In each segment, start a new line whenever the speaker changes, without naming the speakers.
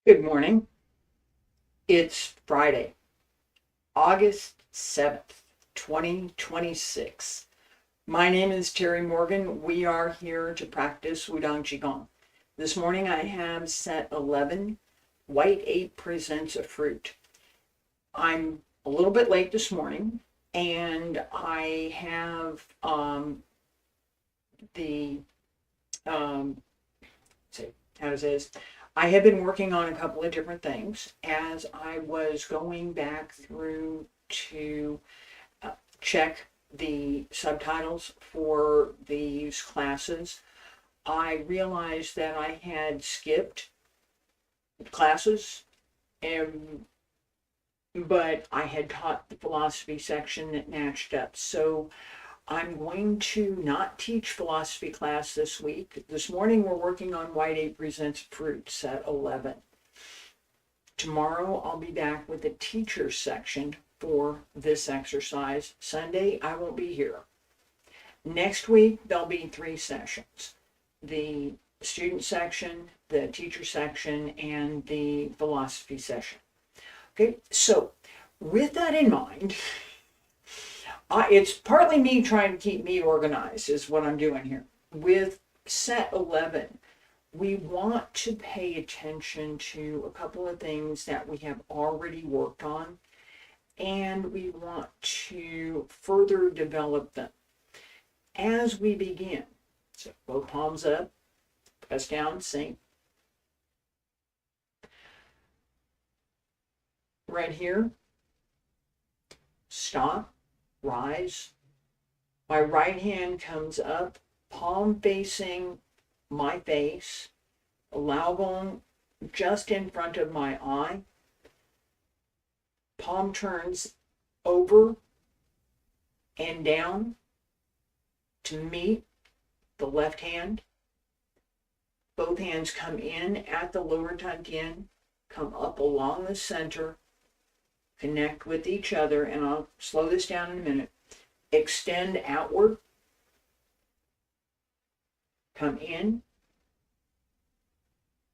Good morning. It's Friday, August 7th, 2026. My name is Terry Morgan. We are here to practice Wudang Qigong. This morning I have set 11, White 8 presents a fruit. I'm a little bit late this morning and I have the, say, how does this? I have been working on a couple of different things as I was going back through to check the subtitles for these classes. I realized that I had skipped classes, and but I had taught the philosophy section that matched up. So I'm going to not teach philosophy class this week. This morning we're working on White 8 Presents Fruits at 11. Tomorrow I'll be back with the teacher section for this exercise. Sunday I won't be here. Next week there'll be 3 sessions. The student section, the teacher section, and the philosophy session. Okay, so with that in mind, it's partly me trying to keep me organized is what I'm doing here. With set 11, we want to pay attention to a couple of things that we have already worked on, and we want to further develop them as we begin. So both palms up, press down, sink. Right here, stop, rise. My right hand comes up, palm facing my face, allow bone just in front of my eye. Palm turns over and down to meet the left hand. Both hands come in at the lower dantian, come up along the center, connect with each other, and I'll slow this down in a minute. Extend outward, come in,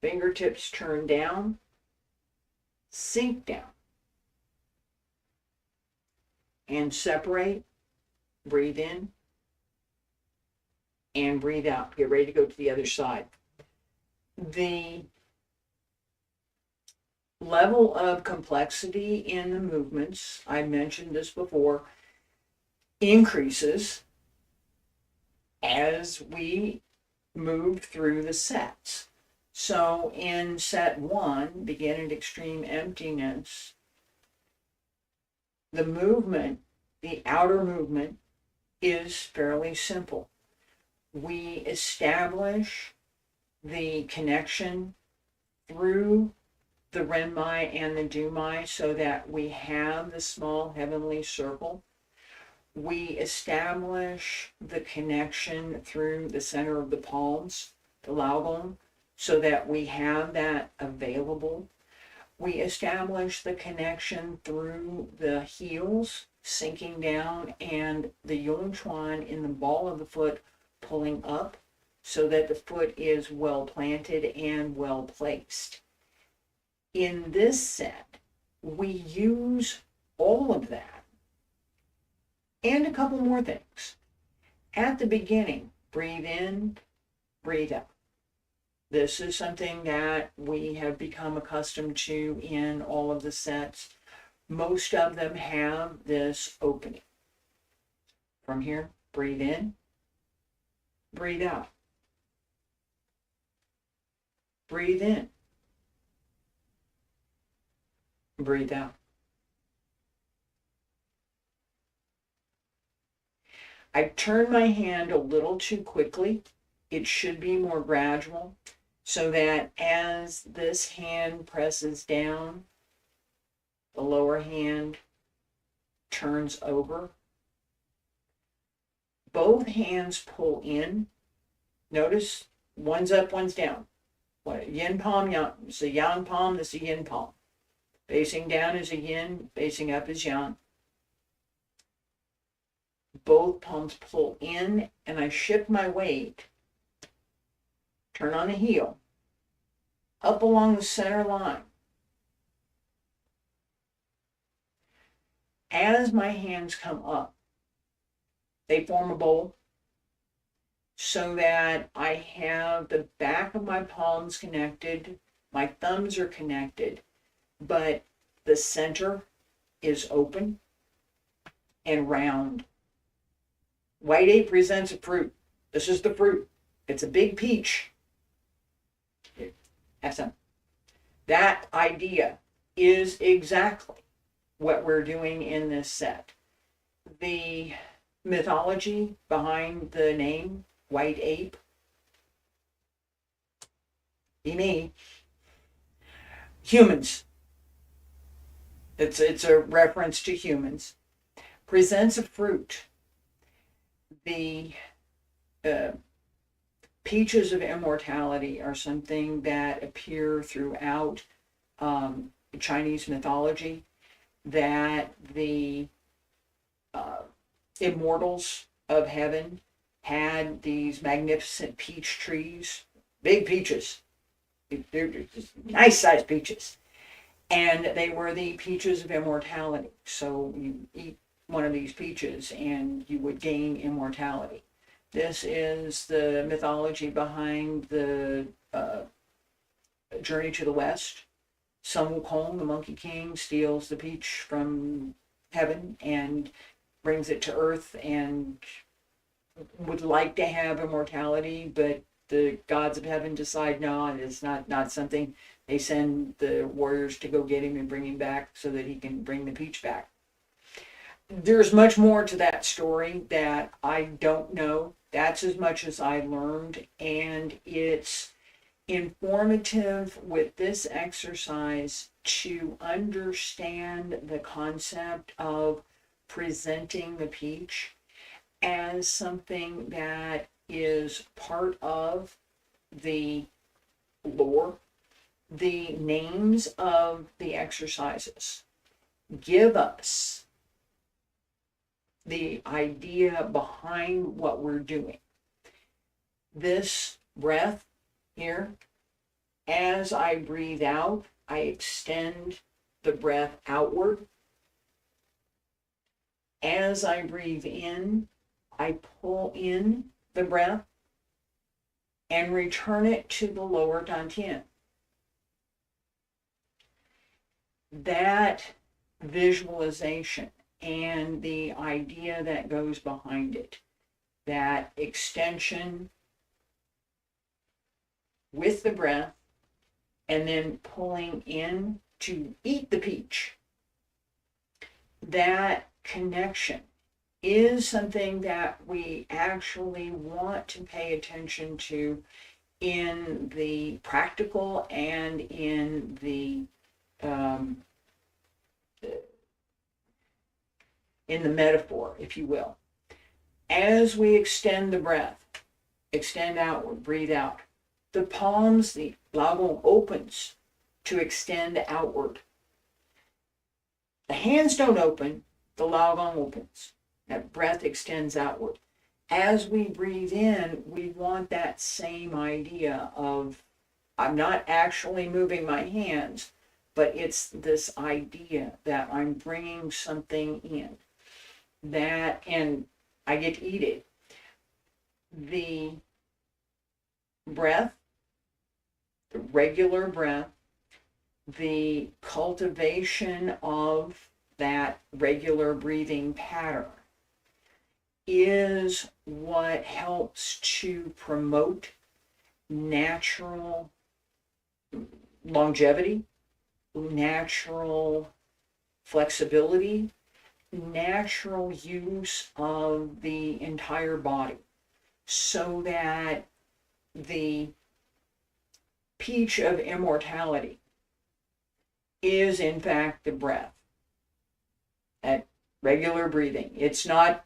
fingertips turn down, sink down, and separate, breathe in, and breathe out. Get ready to go to the other side. The level of complexity in the movements, I mentioned this before, increases as we move through the sets. So in set 1, begin at extreme emptiness, the movement, the outer movement, is fairly simple. We establish the connection through the Renmai and the Dumai so that we have the small heavenly circle. We establish the connection through the center of the palms, the Laobong, so that we have that available. We establish the connection through the heels, sinking down, and the Yongchuan in the ball of the foot pulling up so that the foot is well planted and well placed. In this set, we use all of that and a couple more things. At the beginning, breathe in, breathe out. This is something that we have become accustomed to in all of the sets. Most of them have this opening. From here, breathe in, breathe out. Breathe in, breathe out. I turn my hand a little too quickly. It should be more gradual so that as this hand presses down, the lower hand turns over. Both hands pull in. Notice one's up, one's down. Yin palm, yang. It's a yang palm, this is a yin palm. Facing down is a yin, facing up is yang. Both palms pull in, and I shift my weight, turn on the heel, up along the center line. As my hands come up, they form a bowl so that I have the back of my palms connected, my thumbs are connected, but the center is open and round. White ape presents a fruit. This is the fruit. It's a big peach. Have some. That idea is exactly what we're doing in this set. The mythology behind the name White Ape, be me, humans. It's a reference to humans. Presents a fruit. The peaches of immortality are something that appear throughout Chinese mythology, that the immortals of heaven had these magnificent peach trees, big peaches, they're nice sized peaches, and they were the peaches of immortality. So you eat one of these peaches and you would gain immortality. This is the mythology behind the Journey to the West. Sun Wukong, the Monkey King, steals the peach from heaven and brings it to earth and would like to have immortality, but the gods of heaven decide no, it's not something. They send the warriors to go get him and bring him back so that he can bring the peach back. There's much more to that story that I don't know. That's as much as I learned, and it's informative with this exercise to understand the concept of presenting the peach as something that is part of the lore. The names of the exercises give us the idea behind what we're doing. This breath here, as I breathe out, I extend the breath outward. As I breathe in, I pull in the breath and return it to the lower dantian. That visualization and the idea that goes behind it, that extension with the breath and then pulling in to eat the peach, that connection is something that we actually want to pay attention to in the practical and in the metaphor, if you will. As we extend the breath, extend outward, breathe out, the palms, the Laogong opens to extend outward. The hands don't open, the Laogong opens. That breath extends outward. As we breathe in, we want that same idea of, I'm not actually moving my hands, but it's this idea that I'm bringing something in. That, and I get to eat it. The breath, the regular breath, the cultivation of that regular breathing pattern is what helps to promote natural longevity, natural flexibility, natural use of the entire body, so that the peach of immortality is in fact the breath, at regular breathing. It's not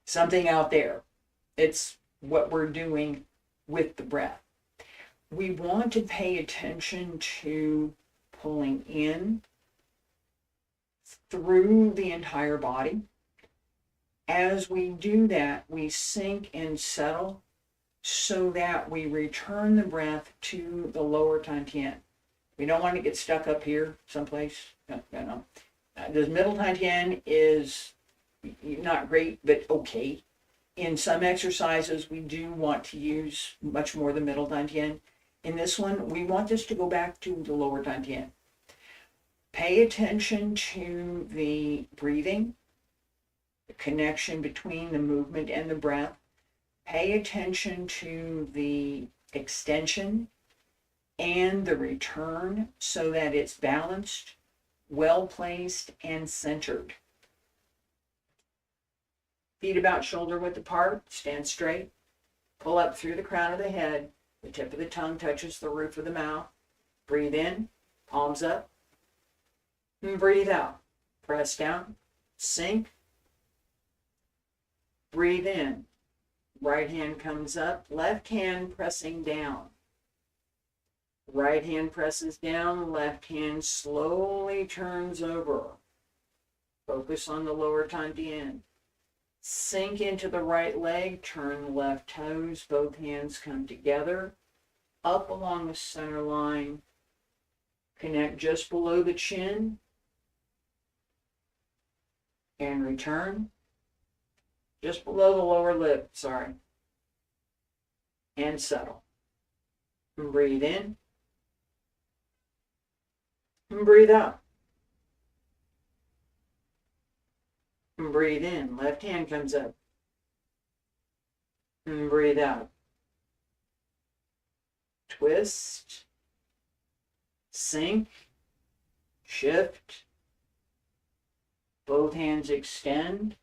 something out there. It's what we're doing with the breath. We want to pay attention to pulling in through the entire body. As we do that, we sink and settle so that we return the breath to the lower dantian. We don't want to get stuck up here someplace. No. The middle dantian is not great, but okay. In some exercises, we do want to use much more the middle dantian. In this one, we want this to go back to the lower dantian. Pay attention to the breathing, the connection between the movement and the breath. Pay attention to the extension and the return so that it's balanced, well placed, and centered. Feet about shoulder width apart, stand straight, pull up through the crown of the head, the tip of the tongue touches the roof of the mouth. Breathe in, palms up, and breathe out. Press down, sink, breathe in. Right hand comes up, left hand pressing down. Right hand presses down, left hand slowly turns over. Focus on the lower dantian. Sink into the right leg, turn the left toes, both hands come together, up along the center line, connect just below the chin, and return, just below the lower lip, and settle. And breathe in, and breathe out. And breathe in, left hand comes up. And breathe out. Twist, sink, shift. Both hands extend.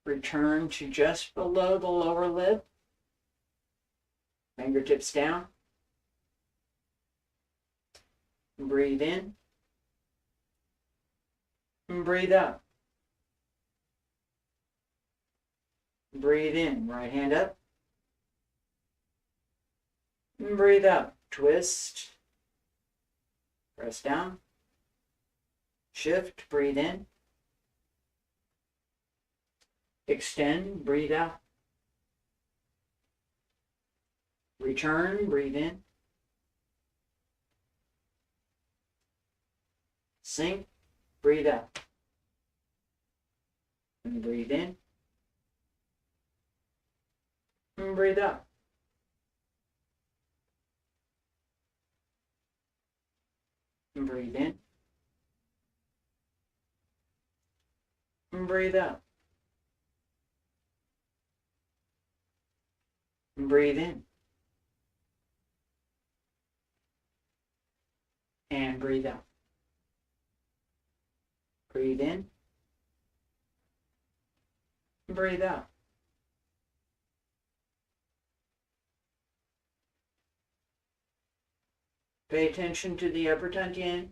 Return to just below the lower lip. Fingertips down. Breathe in. And breathe out. Breathe in, right hand up. And breathe out. Twist. Press down. Shift, breathe in. Extend, breathe out. Return, breathe in. Sink, breathe out. And breathe in. And breathe out. And breathe in. And breathe out. And breathe in. And breathe out. Breathe in. And breathe out. Pay attention to the upper dantian.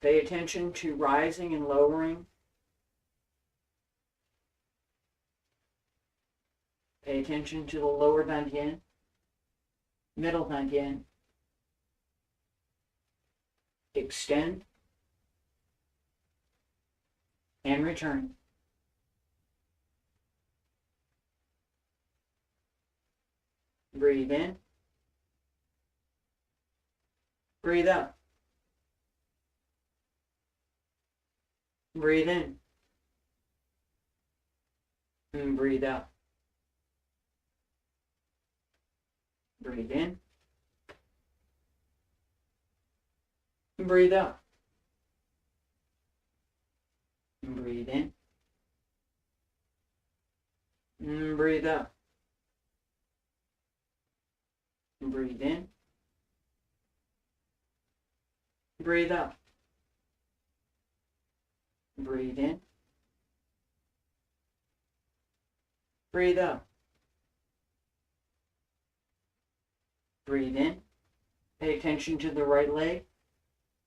Pay attention to rising and lowering. Pay attention to the lower dantian, middle dantian. Extend and return. Breathe in. Breathe out. Breathe in. And breathe out. Breathe in. And breathe out. And breathe in. And breathe out. And breathe in. Breathe out. Breathe in. Breathe out. Breathe in. Pay attention to the right leg.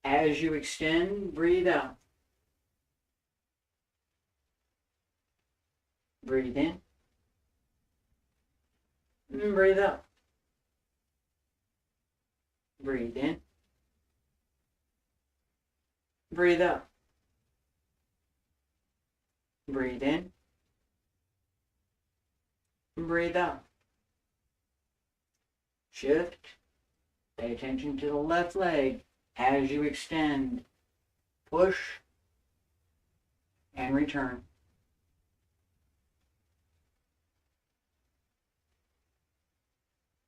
As you extend, breathe out. Breathe in. And breathe out. Breathe in. Breathe out. Breathe in. Breathe out. Shift. Pay attention to the left leg as you extend. Push and return.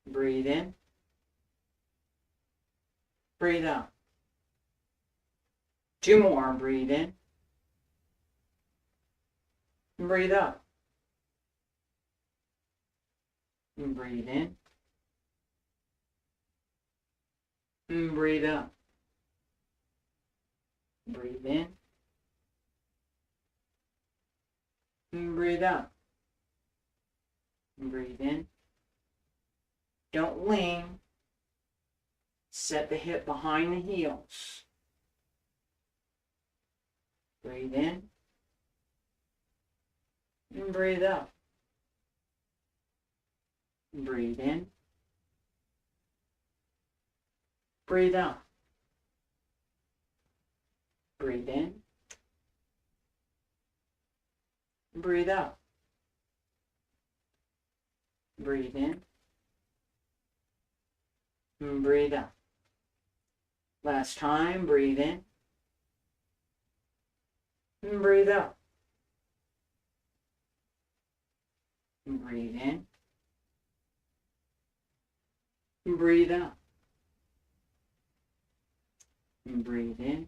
Breathe in. Breathe out. 2 more. Breathe in. Breathe out. Breathe in. Breathe out. Breathe in. Breathe out. Breathe in. Don't lean. Set the hip behind the heels. Breathe in. And breathe out. Breathe in. Breathe out. Breathe in. Breathe out. Breathe in. And breathe out. Last time, breathe in. And breathe out. And breathe in. And breathe out. And breathe in.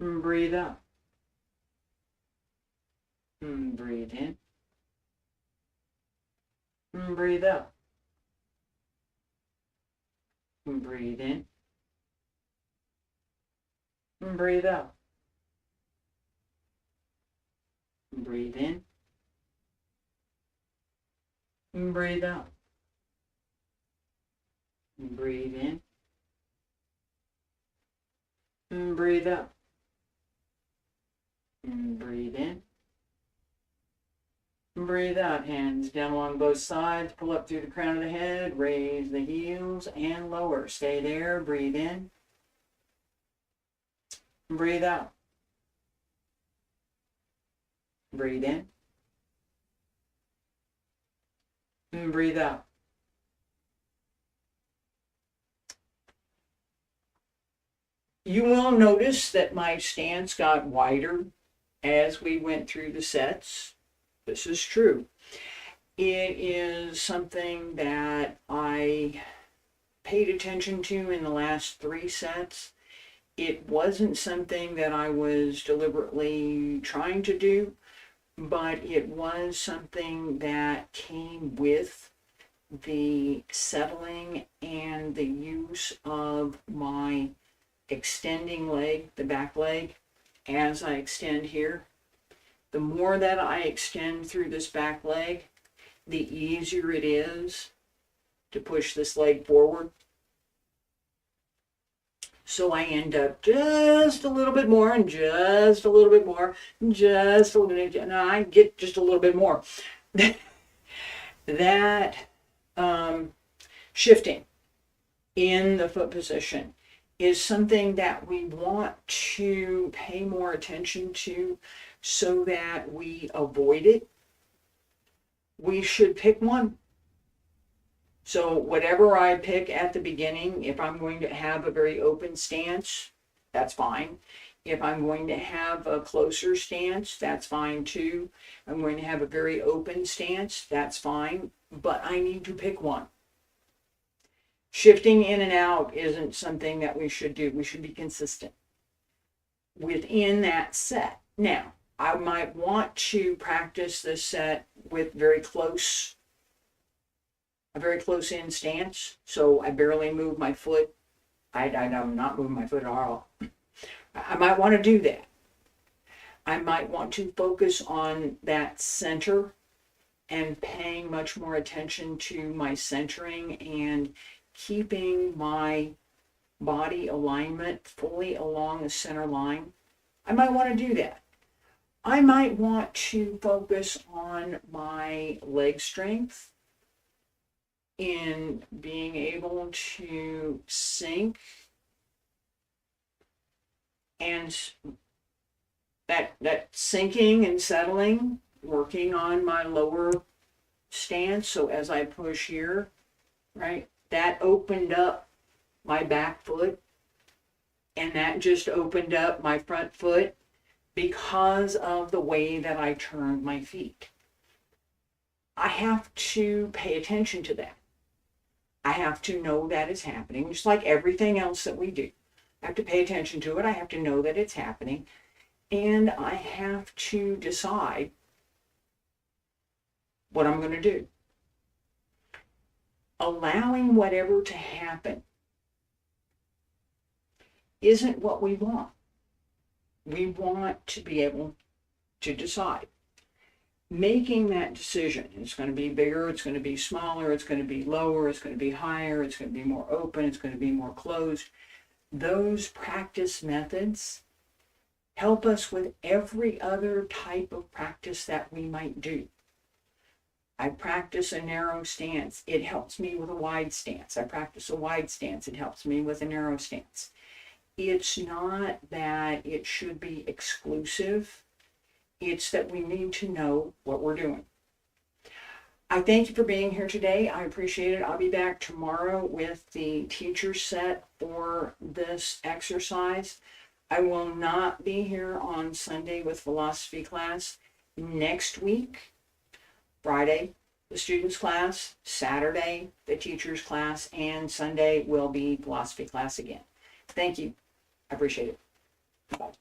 And breathe out. And breathe in. And breathe out. And breathe in. And breathe out. And breathe in. And breathe out. And breathe in. And breathe out. And breathe in. And breathe out. Hands down along both sides. Pull up through the crown of the head. Raise the heels and lower. Stay there. Breathe in. And breathe out. Breathe in. And breathe out. You will notice that my stance got wider as we went through the sets. This is true. It is something that I paid attention to in the last 3 sets. It wasn't something that I was deliberately trying to do, but it was something that came with the settling and the use of my extending leg, the back leg, as I extend here. The more that I extend through this back leg, the easier it is to push this leg forward. So I end up just a little bit more and just a little bit more, just a little bit, and I get just a little bit more. That shifting in the foot position is something that we want to pay more attention to so that we avoid it. We should pick one. So whatever I pick at the beginning, if I'm going to have a very open stance, that's fine. If I'm going to have a closer stance, that's fine too. I'm going to have a very open stance, that's fine. But I need to pick one. Shifting in and out isn't something that we should do. We should be consistent within that set. Now, I might want to practice this set with a very close in stance. So I barely move my foot. I'm not moving my foot at all. I might want to do that. I might want to focus on that center and paying much more attention to my centering and keeping my body alignment fully along the center line. I might want to do that. I might want to focus on my leg strength in being able to sink and that sinking and settling, working on my lower stance. So as I push here, right, that opened up my back foot, and that just opened up my front foot because of the way that I turned my feet. I have to pay attention to that. I have to know that is happening, just like everything else that we do. I have to pay attention to it. I have to know that it's happening. And I have to decide what I'm going to do. Allowing whatever to happen isn't what we want. We want to be able to decide. Making that decision, it's going to be bigger, it's going to be smaller, it's going to be lower, it's going to be higher, it's going to be more open, it's going to be more closed. Those practice methods help us with every other type of practice that we might do. I practice a narrow stance. It helps me with a wide stance. I practice a wide stance. It helps me with a narrow stance. It's not that it should be exclusive. It's that we need to know what we're doing. I thank you for being here today. I appreciate it. I'll be back tomorrow with the teacher set for this exercise. I will not be here on Sunday with philosophy class. Next week, Friday, the students class, Saturday, the teachers class, and Sunday will be philosophy class again. Thank you. I appreciate it. Bye.